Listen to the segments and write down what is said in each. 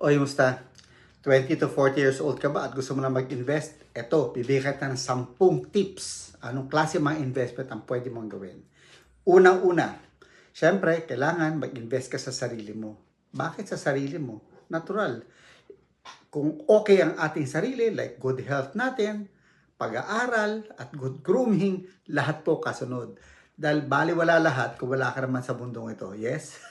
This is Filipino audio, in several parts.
Oy, musta? 20 to 40 years old ka ba at gusto mo na mag-invest? Eto, bibigyan kita ng 10 tips. Anong klase mga investment ang pwede mong gawin? Unang-una, syempre, kailangan mag-invest ka sa sarili mo. Bakit sa sarili mo? Natural. Kung okay ang ating sarili, like good health natin, pag-aaral, at good grooming, lahat po kasunod. Dahil baliwala lahat kung wala ka naman sa mundong ito. Yes?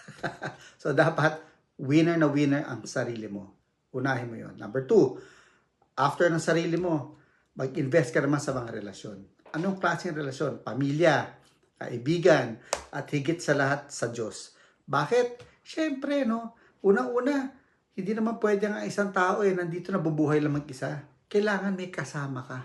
So, dapat winner na winner ang sarili mo. Unahin mo yon. Number 2, after ng sarili mo, mag-invest ka naman sa mga relasyon. Anong klaseng relasyon? Pamilya, kaibigan, at higit sa lahat sa Diyos. Bakit? Siyempre, no? Unang-una, hindi naman pwede ang isang tao nandito na bubuhay lang mag-isa. Kailangan may kasama ka.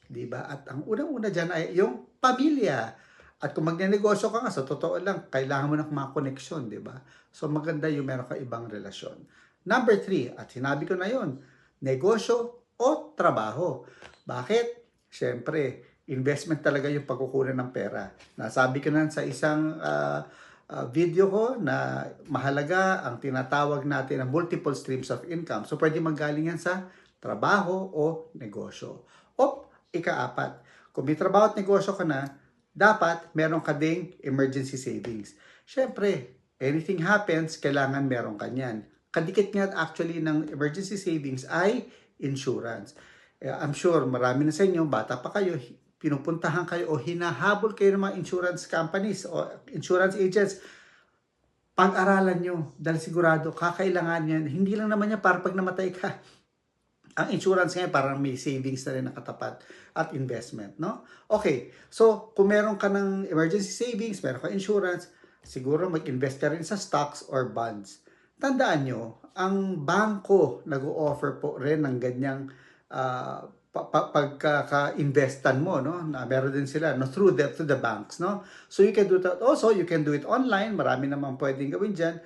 Diba? At ang unang-una dyan ay yung pamilya. At kung magnenegosyo ka nga, sa totoo lang, kailangan mo ng mga koneksyon, di ba? So maganda yung meron ka ibang relasyon. Number 3, at sinabi ko na yon, negosyo o trabaho. Bakit? Siyempre, investment talaga yung pagkukunan ng pera. Nasabi ko na sa isang video ko na mahalaga ang tinatawag natin na multiple streams of income. So pwede manggaling yan sa trabaho o negosyo. O ika-4, kung may trabaho at negosyo ka na, dapat meron ka ding emergency savings. Siyempre, anything happens, kailangan meron ka niyan. Kadikit nga actually ng emergency savings ay insurance. I'm sure marami na sa inyo, bata pa kayo, pinupuntahan kayo o hinahabol kayo ng mga insurance companies o insurance agents. Pag-aralan nyo dahil sigurado kakailangan yan. Hindi lang naman yan para pag namatay ka. Ang insurance ngayon parang may savings na rin nakatapat at investment, no? Okay, so kung meron ka ng emergency savings, meron ka insurance, siguro mag-invest ka rin sa stocks or bonds. Tandaan nyo, ang bangko nag-o-offer po rin ng ganyang pagkaka-investan mo, no? Na meron din sila, no? Through the banks, no? So you can do that. Also, you can do it online. Marami naman pwedeng gawin dyan.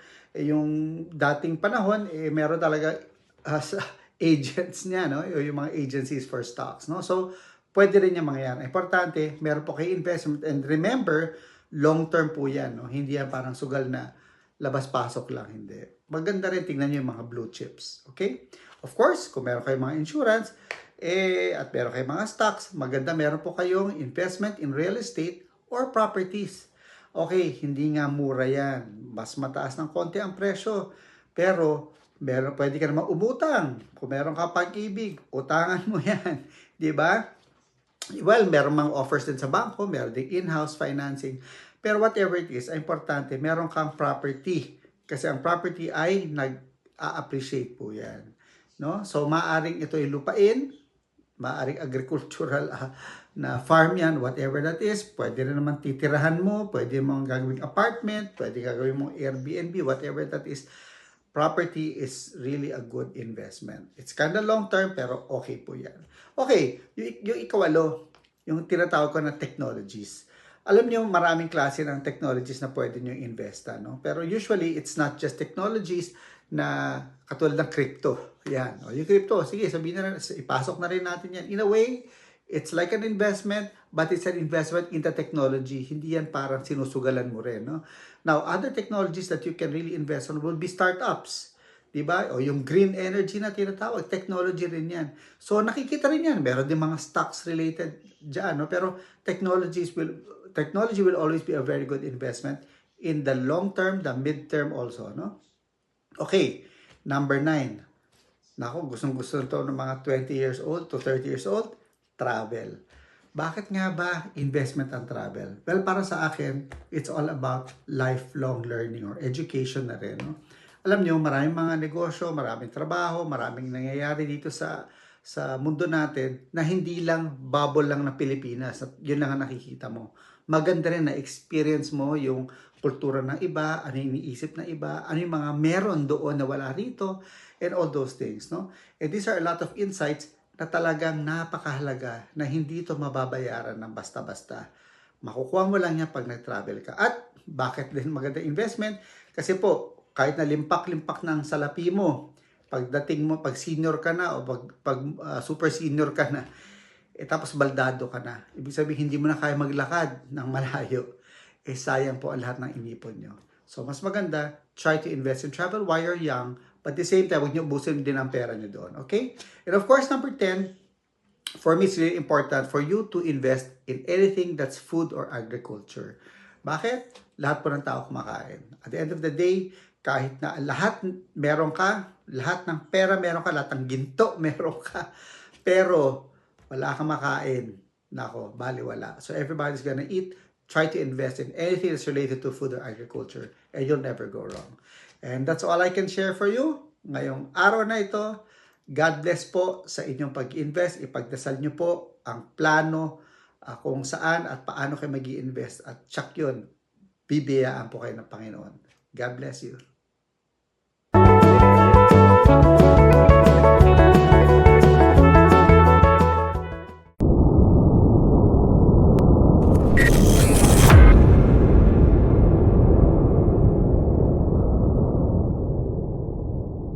Yung dating panahon, meron talaga agents niya, no? Yung mga agencies for stocks, no? So, pwede rin yung mga yan. Importante, meron po kayo investment. And remember, long-term po yan, no? Hindi yan parang sugal na labas-pasok lang, hindi. Maganda rin tingnan nyo yung mga blue chips, okay? Of course, kung meron kayong mga insurance, at meron kayong mga stocks, maganda meron po kayong investment in real estate or properties. Okay, hindi nga mura yan. Mas mataas ng konti ang presyo. Pero, pwede ka naman umutang. Kung meron ka pag-ibig, utangan mo yan. Di ba? Well, meron mga offers din sa bangko, meron din in-house financing. Pero whatever it is, importante, meron kang property. Kasi ang property ay nag-a-appreciate po yan. No? So, maaring ito ay lupain, maaring agricultural na farm yan, whatever that is. Pwede rin naman titirahan mo, pwede mong gagawing apartment, pwede gagawin mong Airbnb, whatever that is. Property is really a good investment. It's kind of long term, pero okay po yan. Okay, yung ikawalo, yung tinatawag ko na technologies. Alam niyo, maraming klase ng technologies na pwede nyo investa, no? Pero usually, it's not just technologies na katulad ng crypto. Yan. O, yung crypto, sige, sabihin na rin, ipasok na rin natin yan. In a way, it's like an investment, but it's an investment in the technology. Hindi yan parang sinusugalan mo rin, no? Now, other technologies that you can really invest on will be startups. Diba? O yung green energy na tinatawag, technology rin yan. So, nakikita rin yan. Meron din mga stocks related dyan, no? Pero technology will always be a very good investment in the long term, the mid term also, no? Okay, number 9. Nako, gustong-gusto ito ng mga 20 years old to 30 years old, travel. Bakit nga ba investment ang travel? Well, para sa akin, it's all about lifelong learning or education na rin, no? Alam nyo, maraming mga negosyo, maraming trabaho, maraming nangyayari dito sa mundo natin na hindi lang bubble lang ng Pilipinas. At yun lang ang nakikita mo. Maganda rin na experience mo yung kultura ng iba, ano yung iniisip ng iba, ano yung mga meron doon na wala rito, and all those things, no? And these are a lot of insights na talagang napakahalaga na hindi ito mababayaran ng basta-basta. Makukuha mo lang yan pag nag-travel ka. At bakit din maganda investment? Kasi po, kahit na limpak-limpak ng salapi mo, pagdating mo, pag senior ka na o pag super senior ka na, tapos baldado ka na. Ibig sabihin, hindi mo na kaya maglakad ng malayo. Sayang po ang lahat ng inipon nyo. So, mas maganda, try to invest in travel while you're young, But at the same time, huwag nyo ubusin din ang pera nyo doon. Okay? And of course, number 10, for me, it's really important for you to invest in anything that's food or agriculture. Bakit? Lahat po ng tao kumakain. At the end of the day, kahit na lahat meron ka, lahat ng pera meron ka, lahat ng ginto meron ka, pero wala kang makain, nako, baliwala. So everybody's gonna eat. Try to invest in anything that's related to food or agriculture, and you'll never go wrong. And that's all I can share for you ngayong araw na ito. God bless po sa inyong pag-invest. Ipagdasal nyo po ang plano kung saan at paano kayo mag-i-invest. At tsak yun, bibiyaan po kayo ng Panginoon. God bless you.